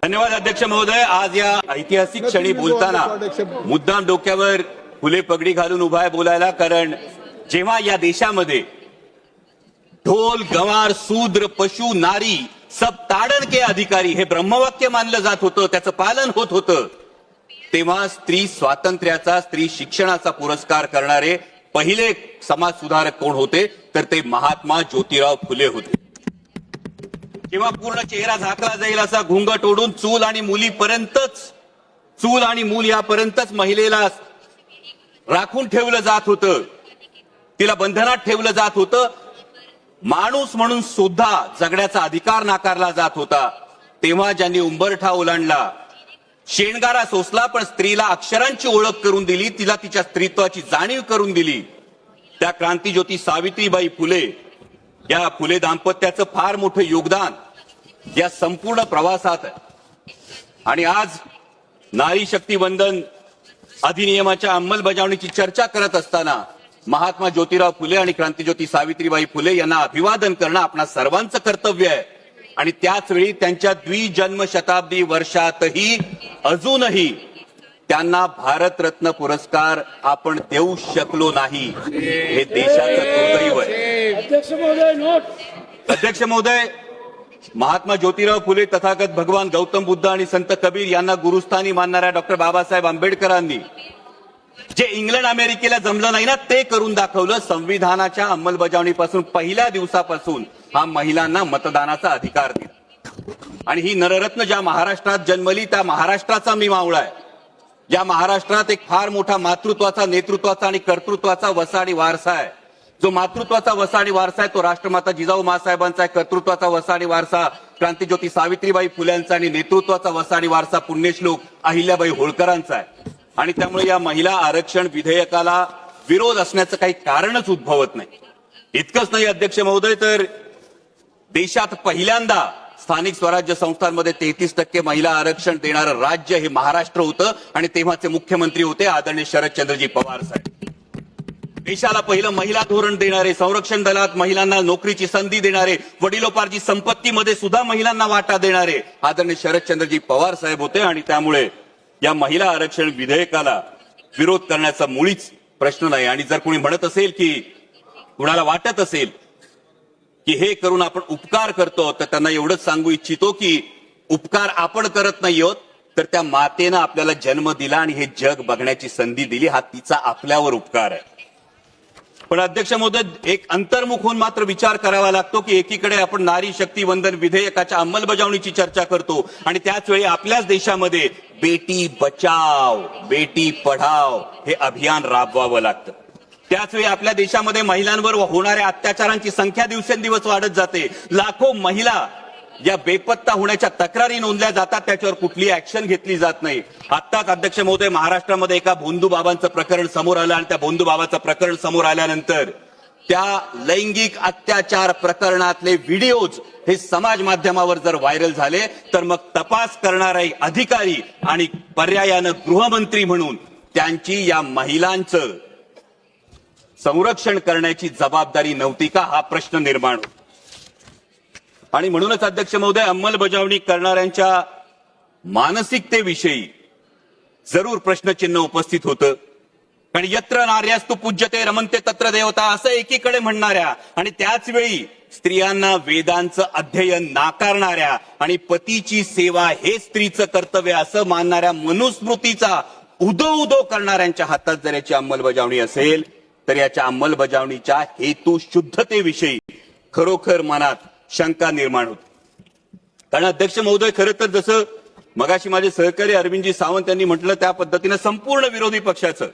धन्यवाद अध्यक्ष महोदय. आज या ऐतिहासिक क्षणी बोलताना मुद्दाम डोक्यावर फुले पगडी घालून उभा आहे बोलायला, कारण जेव्हा या देशामध्ये ढोल गंवार शूद्र पशु नारी सब ताड़न के अधिकारी हे ब्रह्मवाक्य मानलं जात होतं, त्याचं पालन होत होतं, तेव्हा स्त्री स्वातंत्र्याचा स्त्री शिक्षणाचा पुरस्कार करणारे पहिले समाज सुधारक कोण होते तर ते महात्मा ज्योतिराव फुले होते. जेव्हा पूर्ण चेहरा झाकला जाईल असा घुंगट ओढून चूल आणि मूल यापर्यंतच महिलेला राखून ठेवलं जात होतं, तिला बंधनात ठेवलं जात होतं, माणूस म्हणून सुद्धा जगण्याचा अधिकार नाकारला जात होता, तेव्हा ज्यांनी उंबरठा ओलांडला, शेणगारा सोसला, पण स्त्रीला अक्षरांची ओळख करून दिली, तिला तिच्या स्त्रीत्वाची जाणीव करून दिली, त्या क्रांतीज्योती सावित्रीबाई फुले, या फुले दाम्पत्याचं फार मोठं योगदान या संपूर्ण प्रवासात आहे. आणि आज नारी शक्ती वंदन अधिनियमाच्या अंमलबजावणीची चर्चा करत असताना महात्मा ज्योतिराव फुले आणि क्रांतीज्योती सावित्रीबाई फुले यांना अभिवादन करणं आपणा सर्वांचं कर्तव्य आहे. आणि त्याच वेळी त्यांच्या द्विजन्म शताब्दी वर्षातही अजूनही त्यांना भारतरत्न पुरस्कार आपण देऊ शकलो नाही, हे देशाचं दुर्दैव आहे. अध्यक्ष महोदय, महात्मा ज्योतिराव फुले तथागत भगवान गौतम बुद्ध आणि संत कबीर यांना गुरुस्थानी मानणाऱ्या डॉक्टर बाबासाहेब आंबेडकरांनी जे इंग्लंड अमेरिकेला जमलं नाही ना ते करून दाखवलं. संविधानाच्या अंमलबजावणीपासून पहिल्या दिवसापासून हा महिलांना मतदानाचा अधिकार दिला. आणि ही नररत्न ज्या महाराष्ट्रात जन्मली त्या महाराष्ट्राचा मी मावळा आहे. या महाराष्ट्रात एक फार मोठा मातृत्वाचा, नेतृत्वाचा आणि कर्तृत्वाचा वसाडी वारसा आहे. जो मातृत्वाचा वसाडी वारसा आहे तो राष्ट्रमाता जिजाऊ माँसाहेबांचा आहे, कर्तृत्वाचा वसाडी वारसा क्रांतीज्योती सावित्रीबाई फुल्यांचा आणि नेतृत्वाचा वसाडी वारसा पुण्यश्लोक अहिल्याबाई होळकरांचा आहे. आणि त्यामुळे या महिला आरक्षण विधेयकाला विरोध असण्याचं काही कारणच उद्भवत नाही. इतकंच नाही अध्यक्ष महोदय, तर देशात पहिल्यांदा स्थानिक स्वराज्य संस्थांमध्ये 33% महिला आरक्षण देणारं राज्य हे महाराष्ट्र होतं आणि तेव्हाचे मुख्यमंत्री होते आदरणीय शरदचंद्रजी पवार साहेब. देशाला पहिलं महिला धोरण देणारे, संरक्षण दलात महिलांना नोकरीची संधी देणारे, वडिलोपार्जित संपत्तीमध्ये सुद्धा महिलांना वाटा देणारे आदरणीय शरदचंद्रजी पवार साहेब होते. आणि त्यामुळे या महिला आरक्षण विधेयकाला विरोध करण्याचा मुळीच प्रश्न नाही. आणि जर कोणी म्हणत असेल की कुणाला वाटत असेल की हे करून आपण उपकार करतो, तर त्यांना एवढंच सांगू इच्छितो की उपकार आपण करत नाही आहोत, तर त्या मातेनं आपल्याला जन्म दिला आणि हे जग बघण्याची संधी दिली, हा तिचा आपल्यावर उपकार आहे. पण अध्यक्ष महोदय, एक अंतर्मुख होऊन मात्र विचार करावा लागतो की एकीकडे आपण नारी शक्ती वंदन विधेयकाच्या अंमलबजावणीची चर्चा करतो आणि त्याच वेळी आपल्याच देशामध्ये बेटी बचाव बेटी पढाव हे अभियान राबवावं लागतं. त्याच वेळी आपल्या देशामध्ये महिलांवर होणाऱ्या अत्याचारांची संख्या दिवसेंदिवस वाढत जाते. लाखो महिला या बेपत्ता होण्याच्या तक्रारी नोंदल्या जातात, त्याच्यावर कुठलीही ऍक्शन घेतली जात नाही. आत्ताच अध्यक्ष महोदय महाराष्ट्रामध्ये एका भोंदू बाबांचं प्रकरण समोर आलं आणि त्या भोंदू बाबाचं प्रकरण समोर आल्यानंतर त्या लैंगिक अत्याचार प्रकरणातले व्हिडिओज हे समाज माध्यमावर जर व्हायरल झाले तर मग तपास करणारे अधिकारी आणि पर्यायानं गृहमंत्री म्हणून त्यांची या महिलांचं संरक्षण करण्याची जबाबदारी नव्हती का, हा प्रश्न निर्माण होतो. आणि म्हणूनच अध्यक्ष महोदय, अंमलबजावणी करणाऱ्यांच्या मानसिकतेविषयी जरूर प्रश्नचिन्ह उपस्थित होतं. कारण यत्र नार्यास्तु पूज्यते रमन्ते तत्र देवता असं एकीकडे म्हणणाऱ्या आणि त्याच वेळी स्त्रियांना वेदांचं अध्ययन नाकारणाऱ्या आणि पतीची सेवा हे स्त्रीचं कर्तव्य असं मानणाऱ्या मनुस्मृतीचा उदो करणाऱ्यांच्या हातात जर याची अंमलबजावणी असेल तर याच्या अंमलबजावणीच्या हेतू शुद्धतेविषयी खरोखर मनात शंका निर्माण होते. कारण अध्यक्ष महोदय, खरं तर जसं मगाशी माझे सहकारी अरविंदजी सावंत यांनी म्हटलं त्या पद्धतीनं संपूर्ण विरोधी पक्षाचं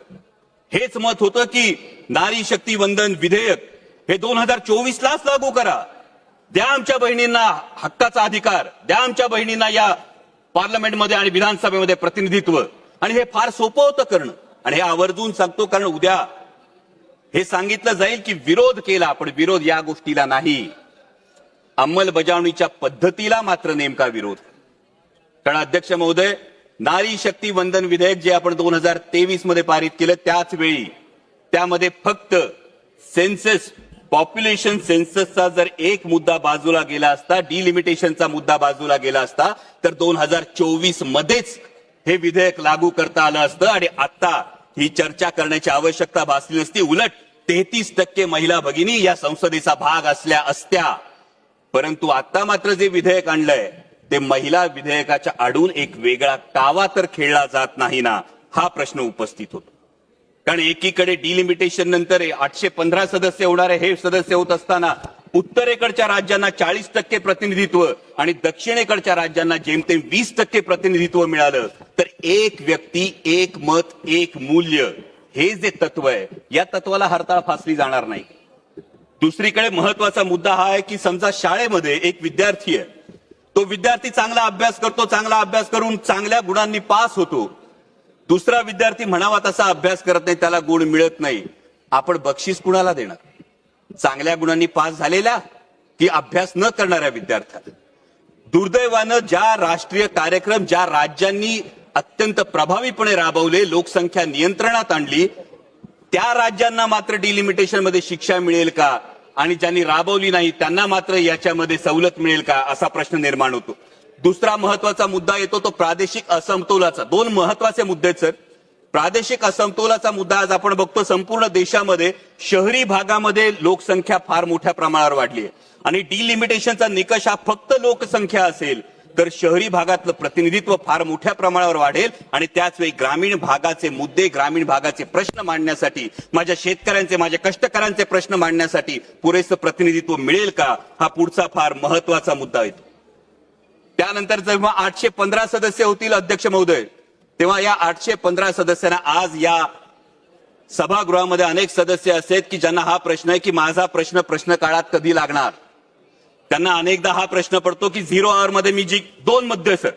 हेच मत होतं की नारी शक्ती वंदन विधेयक हे 2024लाच लागू करा, द्या आमच्या बहिणींना हक्काचा अधिकार, द्या आमच्या बहिणींना या पार्लमेंटमध्ये आणि विधानसभेमध्ये प्रतिनिधित्व. आणि हे फार सोपं होतं करणं. आणि हे आवर्जून सांगतो कारण उद्या हे सांगितलं जाईल की विरोध केला, पण विरोध या गोष्टीला नाही, अंमलबजावणीच्या पद्धतीला मात्र नेमका विरोध. कारण अध्यक्ष महोदय, नारी शक्ती वंदन विधेयक जे आपण 2023 मध्ये पारित केलं त्याच वेळी त्यामध्ये फक्त सेन्सस पॉप्युलेशन सेन्ससचा जर एक मुद्दा बाजूला गेला असता, डिलिमिटेशनचा मुद्दा बाजूला गेला असता, तर 2024 मध्येच हे विधेयक लागू करता आलं असतं आणि आता ही चर्चा करण्याची आवश्यकता भासली नसती. उलट 33% महिला भगिनी या संसदेचा भाग असल्या असत्या. परंतु आता मात्र जे विधेयक आणलंय ते महिला विधेयकाच्या आडून एक वेगळा कावा तर खेळला जात नाही ना, हा प्रश्न उपस्थित होतो. कारण एकीकडे डिलिमिटेशन नंतर 815 सदस्य होणारे हे सदस्य होत असताना उत्तरेकडच्या राज्यांना 40% प्रतिनिधित्व आणि दक्षिणेकडच्या राज्यांना जेमतेम 20% प्रतिनिधित्व मिळालं. तर एक व्यक्ती एक मत एक मूल्य हे जे तत्व आहे, या तत्वाला हरताळ फासली जाणार नाही. दुसरीकडे महत्वाचा मुद्दा हा आहे की समजा शाळेमध्ये एक विद्यार्थी आहे, तो विद्यार्थी चांगला अभ्यास करतो, चांगला अभ्यास करून चांगल्या गुणांनी पास होतो. दुसरा विद्यार्थी म्हणावा तसा अभ्यास करत नाही, त्याला गुण मिळत नाही. आपण बक्षीस कुणाला देणार? चांगल्या गुणांनी पास झालेल्या की अभ्यास न करणाऱ्या विद्यार्थ्याला? दुर्दैवानं ज्या राष्ट्रीय कार्यक्रम ज्या राज्यांनी अत्यंत प्रभावीपणे राबवले, लोकसंख्या नियंत्रणात आणली, त्या राज्यांना मात्र डिलिमिटेशन मध्ये शिक्षा मिळेल का आणि ज्यांनी राबवली नाही त्यांना मात्र याच्यामध्ये सवलत मिळेल का, असा प्रश्न निर्माण होतो. दुसरा महत्वाचा मुद्दा येतो तो प्रादेशिक असमतोलाचा. दोन महत्वाचे मुद्दे सर. प्रादेशिक असमतोलाचा मुद्दा आज आपण बघतो संपूर्ण देशामध्ये शहरी भागामध्ये लोकसंख्या फार मोठ्या प्रमाणावर वाढली आहे आणि डिलिमिटेशनचा निकष हा फक्त लोकसंख्या असेल तर शहरी भागातलं प्रतिनिधित्व फार मोठ्या प्रमाणावर वाढेल आणि त्याच वेळी ग्रामीण भागाचे मुद्दे, ग्रामीण भागाचे प्रश्न मांडण्यासाठी, माझ्या शेतकऱ्यांचे, माझ्या कष्टकऱ्यांचे प्रश्न मांडण्यासाठी पुरेसं प्रतिनिधित्व मिळेल का, हा पुढचा फार महत्वाचा मुद्दा येतो. त्यानंतर जेव्हा 815 सदस्य होतील अध्यक्ष महोदय, तेव्हा या 815 सदस्यांना आज या सभागृहामध्ये अनेक सदस्य असे आहेत की ज्यांना हा प्रश्न आहे की माझा प्रश्न काळात कधी लागणार. त्यांना अनेकदा हा प्रश्न पडतो की 0 आवर मध्ये मी जी 2 मध्ये सर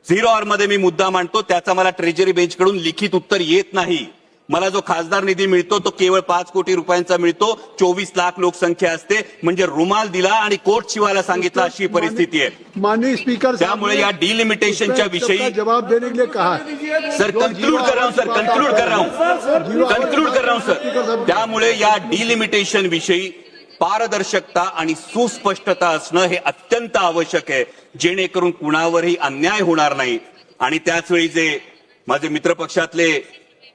0 आवर मध्ये मी मुद्दा मांडतो त्याचा मला ट्रेजरी बेंचकडून लिखित उत्तर येत नाही. मला जो खासदार निधी मिळतो तो केवळ 5 कोटी रुपयांचा मिळतो. 24 लाख लोकसंख्या असते, म्हणजे रुमाल दिला आणि कोट शिवायला सांगितलं अशी परिस्थिती आहे. माननीय स्पीकर, त्यामुळे या डिलिमिटेशनच्या विषयी जवाब देने के लिए कहा सर, कंक्लूड कर रहा हूं सर. त्यामुळे या डिलिमिटेशन विषयी पारदर्शकता आणि सुस्पष्टता असणं हे अत्यंत आवश्यक आहे, जेणेकरून कुणावरही अन्याय होणार नाही. आणि त्याचवेळी जे माझे मित्र पक्षातले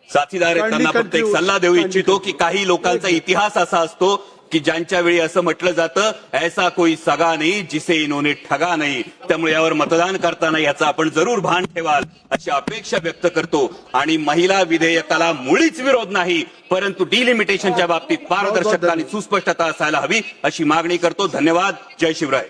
साथीदार आहेत त्यांना फक्त एक सल्ला देऊ इच्छितो की काही लोकांचा इतिहास असा असतो की ज्यांच्या वेळी असं म्हटलं जातं ऐसा कोई सगा नाही जिसे इन्होंने ठगा नाही. त्यामुळे यावर मतदान करताना याचं आपण जरूर भान ठेवाल अशी अपेक्षा व्यक्त करतो. आणि महिला विधेयकाला मुळीच विरोध नाही, परंतु डिलिमिटेशनच्या बाबतीत पारदर्शकता आणि सुस्पष्टता असायला हवी अशी मागणी करतो. धन्यवाद. जय शिवराय.